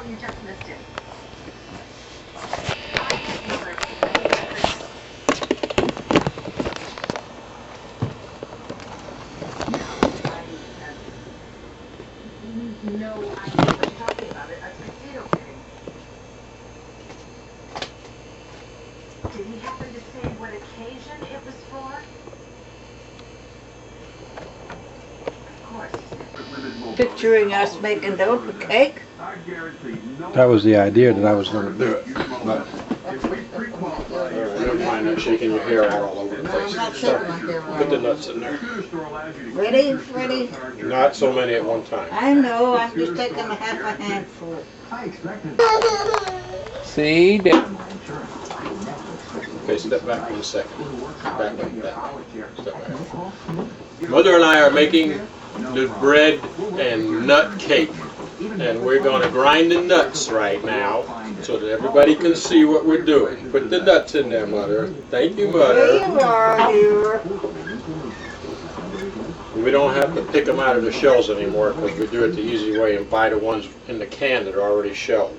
one you just listed. No idea what you're talking about. A potato cake. Did he happen to say what occasion it was for? Of course. Picturing us making the open cake. That was the idea that I was going to do it. But Never mind not shaking your hair all over the place. I'm not shaking my hair all Put the over. nuts in there. Ready? Ready? Not so many at one time. I know, I'm just taking a half a handful. see, Okay, step back 1 second. Back like that. Step back. Mother and I are making the bread and nut cake. And we're going to grind the nuts right now so that everybody can see what we're doing. Put the nuts in there, Mother. Thank you, There Mother. you are, dear. We don't have to pick them out of the shells anymore because we do it the easy way and buy the ones in the can that are already shelled.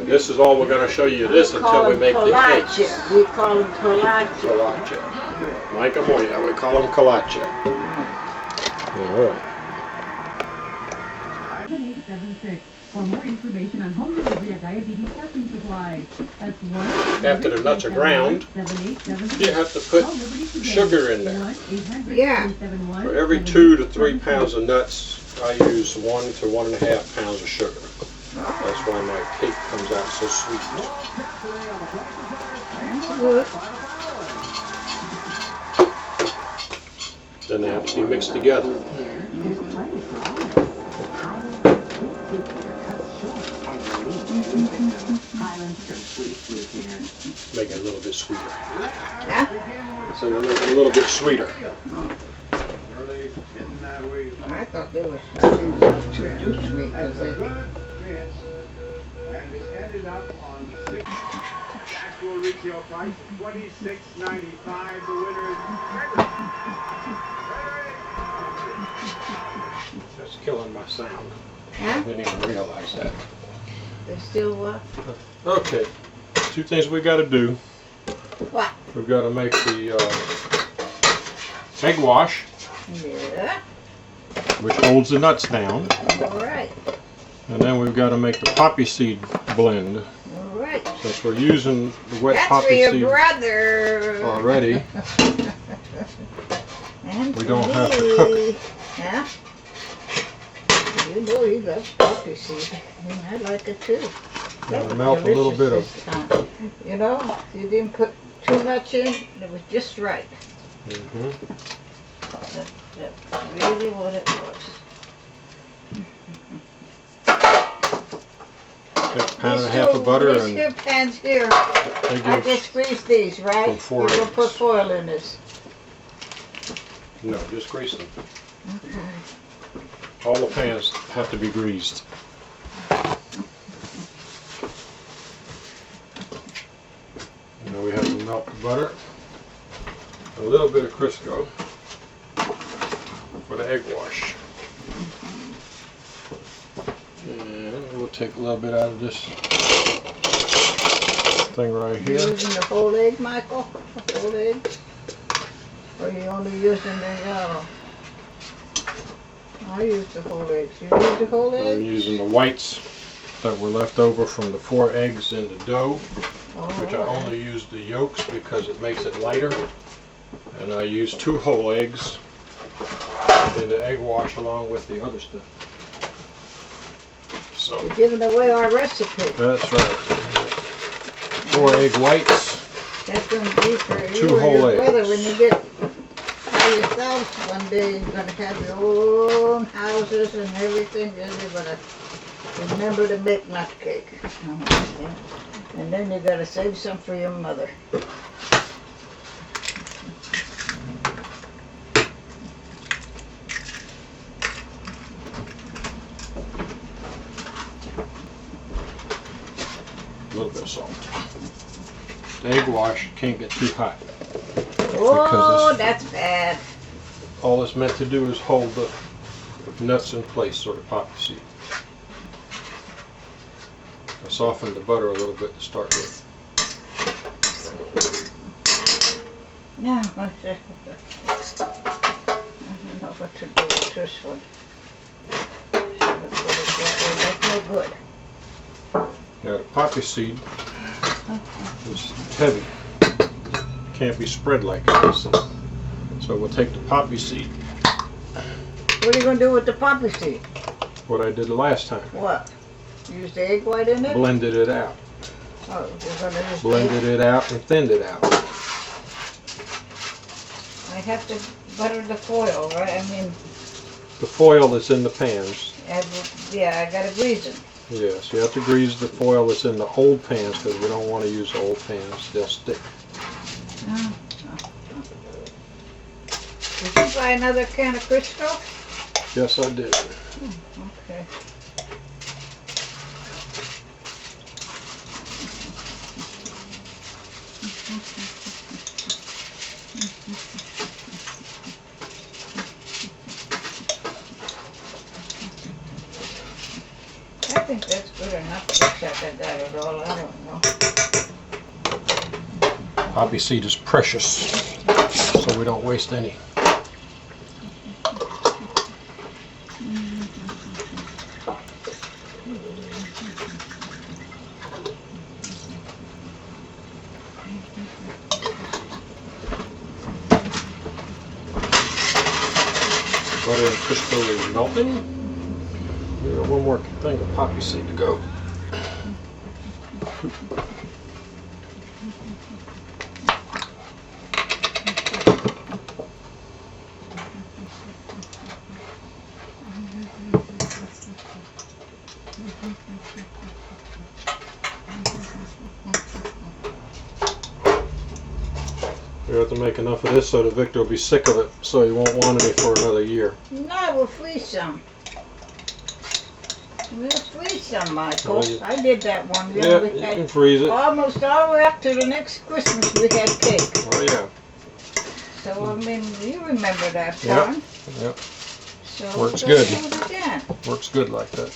This is all we're going to show you this until we make the cakes. We call them kolache. Kolache. Like a moya, we call them kolache. All right. 7876. For more information on home delivery of diabetes testing supplies, that's 1. After the nuts are ground, you have to put sugar in there. Yeah. For every 2 to 3 pounds of nuts, I use 1 to 1.5 pounds of sugar. That's why my cake comes out so sweet. Then they have to be mixed together. Make it a little bit sweeter. So you make it a little bit sweeter. I thought they were too sweet because And it ended up on actual retail price $26.95. The winner is That's killing my sound. Huh? I didn't even realize that. they still what? Okay, 2 things we got to do. What? We've got to make the egg wash, Yeah. which holds the nuts down. All right. And then we've got to make the poppy seed blend. All right. Since we're using the wet That's for poppy your seed brother. already, And we for don't have to me. cook it. Yeah. You know he loves poppy seed. And I like it too. That was melt a little bit delicious this time. You know, you didn't put too much in. It was just right. Mhm. That's really what it was. Got a pound and a half of butter These and here pans here. they I give, just grease these, right? From 4 You're gonna eggs. put foil in this. no, just grease them. Okay. All the pans have to be greased. Now we have to melt the butter, a little bit of Crisco for the egg wash. And we'll take a little bit out of this thing right You here. using the whole egg, Michael? The whole egg? Or you only using the yellow? I use the whole eggs. You use the whole I'm egg? using the whites that were left over from the 4 eggs in the dough, Oh, which I only use the yolks because it makes it lighter. And I use 2 whole eggs in the egg wash along with the other stuff. So You're giving away our recipe. that's right. 4 egg whites. That's gonna be for you 2 and whole your brother eggs. when you get by yourselves one day. You're gonna have your own houses and everything. Then you're gonna remember to make nut cake. Yeah. And then you gotta save some for your mother. A little bit of salt. The egg wash can't get too hot. Oh, this- that's bad. All it's meant to do is hold the nuts in place, sort of poppy seed. Soften the butter a little bit to start with. Now, I don't know what to do with this one. That's no good. Now the poppy seed is heavy. Can't be spread like this. So we'll take the poppy seed, What are you going to do with the poppy seed? what I did the last time. What? Use the egg white in it? Blended it out. Oh, you're going to use Blended it out and thinned it out. I have to butter the foil, right? I mean, The foil that's in the pans. yeah, I got to grease them. Yes, you have to grease the foil that's in the old pans because we don't want to use old pans. They'll stick. Did you buy another can of Crisco? Yes, I did. Okay. I think that's good enough to check that at all. I don't know. Poppy seed is precious, so we don't waste any. Butter and Crisco is melting. We got one more thing of poppy seed to go. We have to make enough of this so that Victor will be sick of it, so he won't want any for another year. No, we'll freeze some. We'll freeze some, Michael. Oh, you- I did that one year. Yeah, We you had can freeze it. almost all the way up to the next Christmas we had cake. Oh yeah, So, I mean, you remember that Yeah. time. Yep. So Works we'll good. do it again. Works good like that.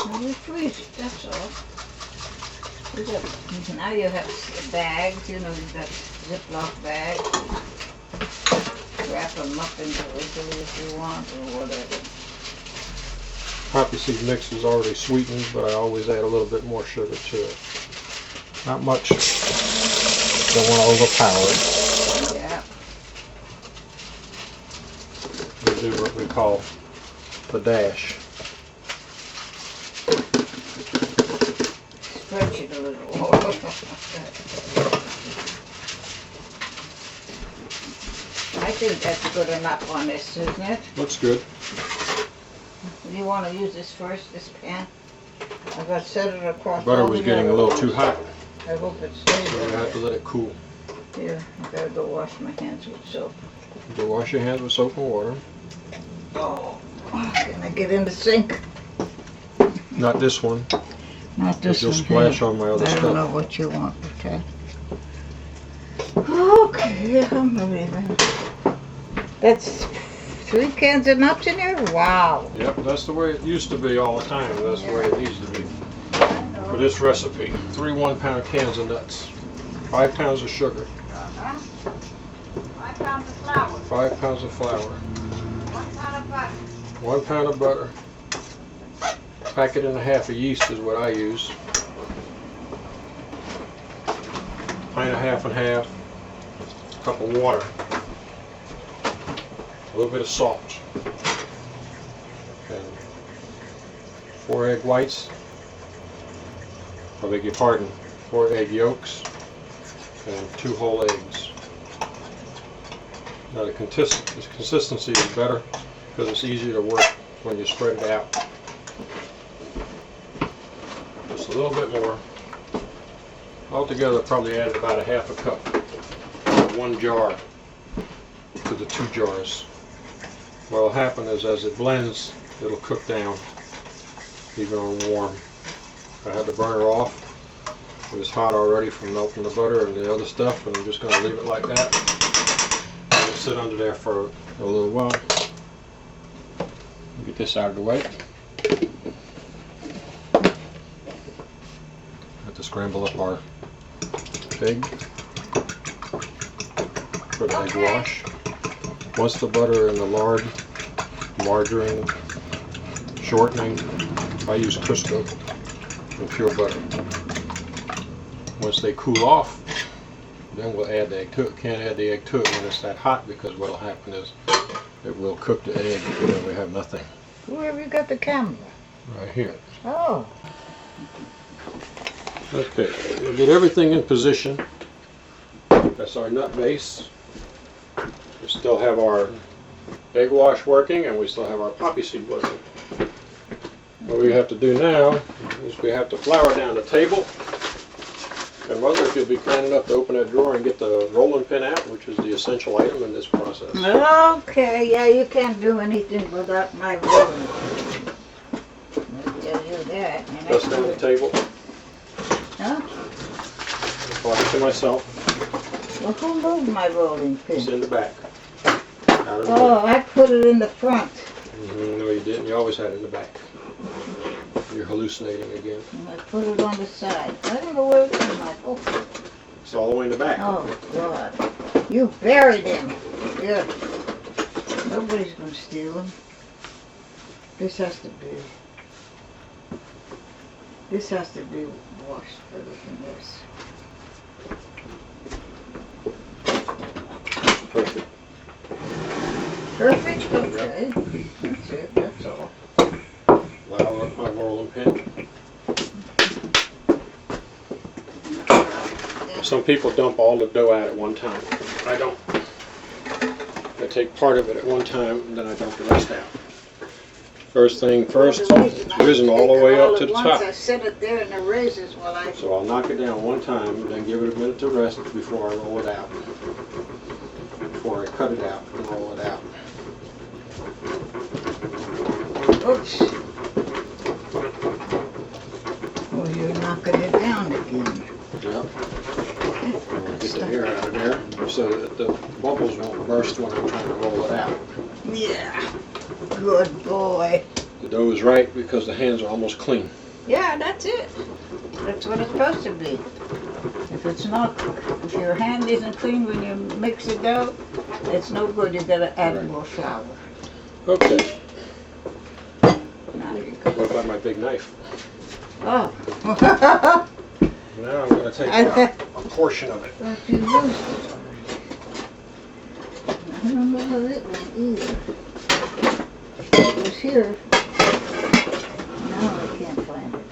And we freeze it, that's all. We got, now you have bags, you know, you've got Ziploc bags. Wrap them up into Italy if you want, or whatever. Poppy seed mix is already sweetened, but I always add a little bit more sugar to it. Not much. Don't want to overpower it. Yeah. We do what we call the dash. Stretch it a little. I think that's good enough on this, isn't it? Looks good. You want to use this first, this pan? I got to set it across. Butter all was the getting a other little ones. too hot, I hope it stays so we have to there. let it cool. Here, I gotta go wash my hands with soap. Go wash your hands with soap and water. Oh, can I get in the sink? Not this one. Not this You'll one. splash on my other I don't know stuff. what you want, okay? Okay, I'm leaving. That's 3 cans of nuts in here? Wow. Yep, that's the way it used to be all the time. That's the way it needs to be. For this recipe, 3 1-pound cans of nuts, 5 pounds of sugar, 5 pounds of flour, 5 pounds of flour, 1 pound of butter. 1 pound of butter, packet and a half of yeast is what I use, pint of half and half, a cup of water, a little bit of salt, and 4 egg whites, I beg your pardon, 4 egg yolks, and 2 whole eggs. Now the consistency is better because it's easier to work when you spread it out. Just a little bit more. Altogether probably add about a half a cup, 1 jar to the 2 jars. What'll happen is as it blends, it'll cook down even on warm. I had the burner off. It was hot already from melting the butter and the other stuff, and I'm just going to leave it like that. It'll sit under there for a little while. Get this out of the way. scramble up our egg for the egg wash. Once the butter and the lard, margarine, shortening, I use Crisco and pure butter. Once they cool off, then we'll add the egg to it. Can't add the egg to it when it's that hot, because what will happen is it will cook the egg and then we have nothing. Where have you got the camera? Right here. Oh. Okay, we'll get everything in position. That's our nut base. We still have our egg wash working, and we still have our poppy seed working. What we have to do now is we have to flour down the table. And Mother, if you'll be kind enough to open that drawer and get the rolling pin out, which is the essential item in this process. Okay, yeah, you can't do anything without my rolling. I'll tell you that. And Dust down the table. Huh? Brought it to myself. Well, who moved my rolling It's pin? in the back. Out of the Oh, I put it in the front. No, you didn't. You always had it in the back. You're hallucinating again. And I put it on the side. I don't know where it is, Michael. It's all the way in the back. Oh, God. You buried him. Yeah. Nobody's going to steal him. This has to be washed better than this. Perfect. Perfect? Okay. That's it, that's all. Flour up my rolling pin. Some people dump all the dough out at one time. I don't. I take part of it at one time, and then I dump the rest out. First thing first, it's risen all the way up to the top. I set it there and it raises while I... So I'll knock it down one time, and then give it a minute to rest before I roll it out. Before I cut it out and roll it out. Oops. Oh, you're knocking it down again. Yep. I'll get the air out of there so that the bubbles won't burst when I'm trying to roll it out. Yeah. Good boy. The dough is right because the hands are almost clean. Yeah, that's it. That's what it's supposed to be. If it's not, if your hand isn't clean when you mix the dough, it's no good. You gotta add more flour. Okay. Now you go. What about my big knife? Oh. Now I'm going to take out a portion of it. But you used it already. I don't remember it one either. It was here. Now I can't find it.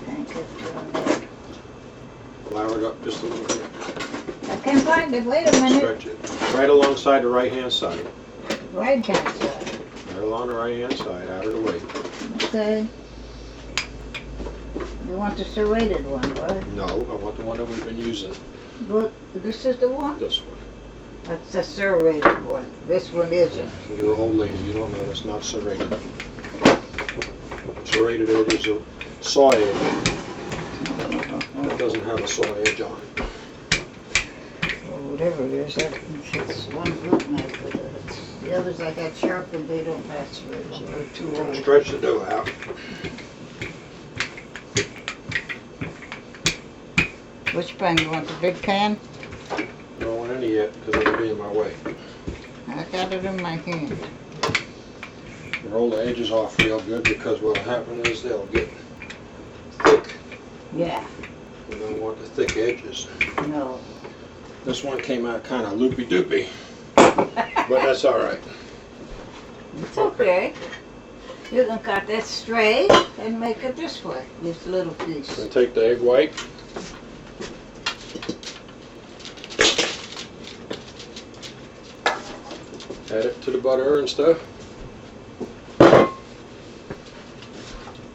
Thank you, John. Flour it up just a little bit. I can't find it. Wait a minute. Stretch it. Right alongside the right hand side. Right hand side. Right along the right hand side, out of the way. Okay. You want the serrated one, right? No, I want the one that we've been using. But this is the one? This one. That's the serrated one. This one isn't. You're an old lady, you don't know it's not serrated. Serrated edge is a saw edge. It doesn't have a saw edge on it. Or whatever it is, it's one good knife, but the others I got sharpened, they don't last very long. They're too old. Stretch the dough out. Which pan? You want the big pan? Don't want any yet because it'll be in my way. I got it in my hand. Roll the edges off real good because what'll happen is they'll get thick. Yeah. We don't want the thick edges. No. This one came out kind of loopy-doopy, but that's all right. It's okay. You can cut that straight and make it this way, this little piece. And take the egg white. Add it to the butter and stuff.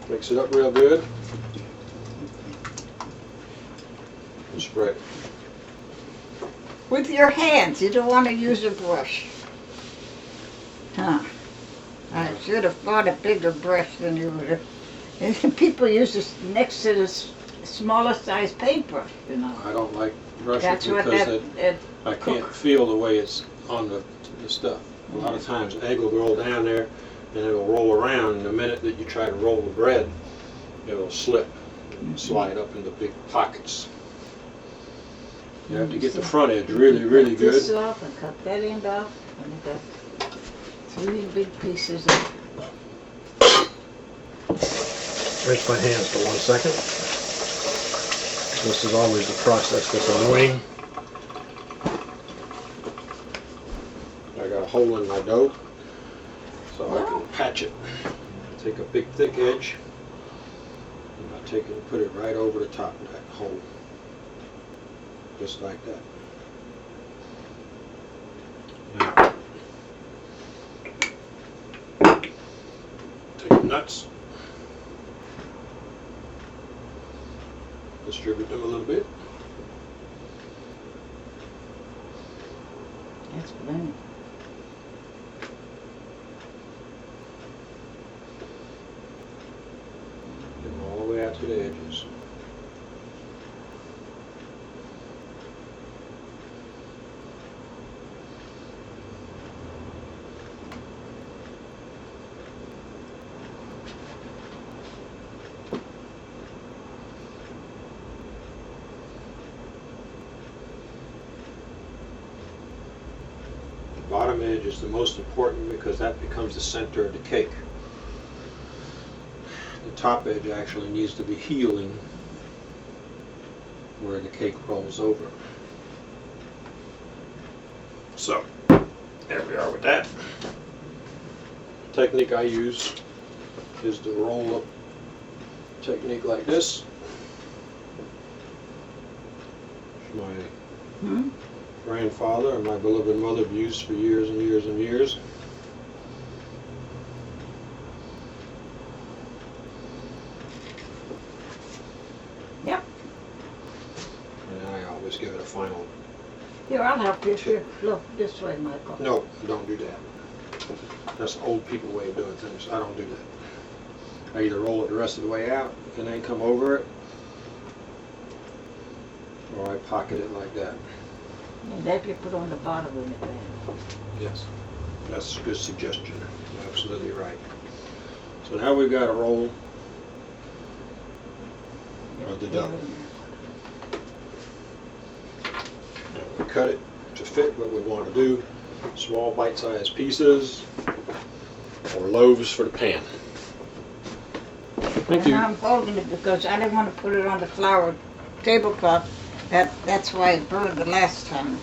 Mix it up real good. And spread it. With your hands, you don't want to use a brush. Huh. I should have bought a bigger brush than you would have. People use this next to the smallest size paintbrush, you know. I don't like brushing That's what because that I can't feel the way it's on the stuff. A lot of times egg will roll down there and it'll roll around, and the minute that you try to roll the bread, it'll slip and slide up into big pockets. You have to get the front edge really, really Cut this good. off and cut that end off, and you got 3 big pieces of Rinse my hands for 1 second. This is always the process that's annoying. I got a hole in my dough, so I can patch it. Take a big thick edge, and I take it and put it right over the top of that hole. Just like that. Now, take the nuts, distribute them a little bit. That's plenty. Get them all the way out to the edges. The bottom edge is the most important because that becomes the center of the cake. The top edge actually needs to be healing where the cake rolls over. So, there we are with that. The technique I use is the roll up technique like this. My grandfather and my beloved mother have used for years and years and years. Yep. And I always give it a final. Here, I'll help you. Here, look this way, Michael. No, don't do that. That's the old people way of doing things. I don't do that. I either roll it the rest of the way out and then come over it, or I pocket it like that. And that you put on the bottom of it then. Yes, that's a good suggestion. You're absolutely right. So now we've got a roll of the dough. Now we cut it to fit what we want to do. Small bite-sized pieces or loaves for the pan. Thank And you. I'm holding it because I didn't want to put it on the flour tablecloth. That's why it burned the last time.